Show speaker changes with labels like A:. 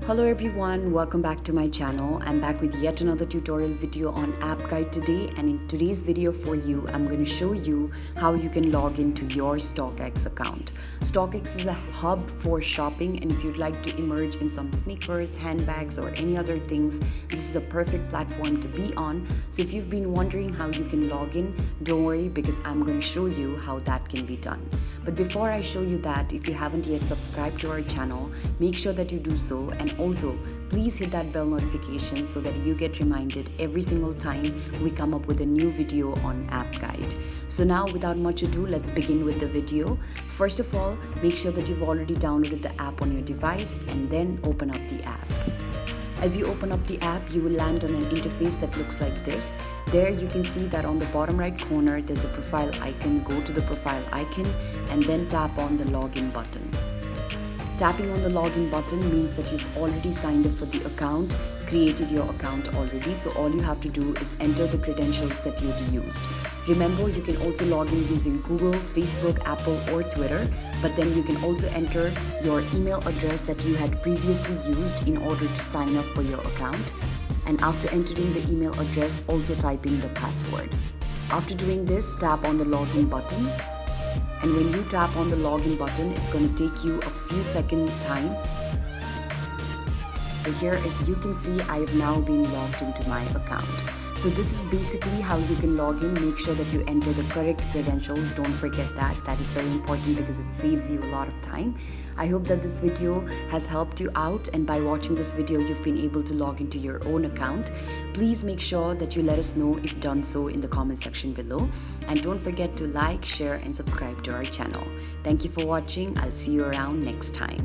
A: Hello everyone, welcome back to my channel. I'm back with yet another tutorial video on app guide today, and in today's video for you I'm going to show you how you can log into your StockX account. StockX is a hub for shopping, and if you'd like to emerge in some sneakers, handbags or any other things, this is a perfect platform to be on. So if you've been wondering how you can log in, don't worry, because I'm going to show you how that can be done. But before I show you that, if you haven't yet subscribed to our channel, make sure that you do so, and also please hit that bell notification so that you get reminded every single time we come up with a new video on app guide. So now without much ado, let's begin with the video. First of all, make sure that you've already downloaded the app on your device and then open up the app. As you open up the app, you will land on an interface that looks like this. There you can see that on the bottom right corner there's a profile icon. Go to the profile icon and then tap on the login button. Tapping on the login button means that you've already signed up for the account, created your account already, so all you have to do is enter the credentials that you'd used. Remember, you can also log in using Google, Facebook, Apple or Twitter, but then you can also enter your email address that you had previously used in order to sign up for your account. And after entering the email address, also type in the password. After doing this, tap on the login button. And when you tap on the login button, it's going to take you a few seconds time. So here, as you can see, I have now been logged into my account. So this is basically how you can log in. Make sure that you enter the correct credentials. Don't forget that. That is very important because it saves you a lot of time. I hope that this video has helped you out, and by watching this video, you've been able to log into your own account. Please make sure that you let us know if done so in the comment section below. And don't forget to like, share and subscribe to our channel. Thank you for watching. I'll see you around next time.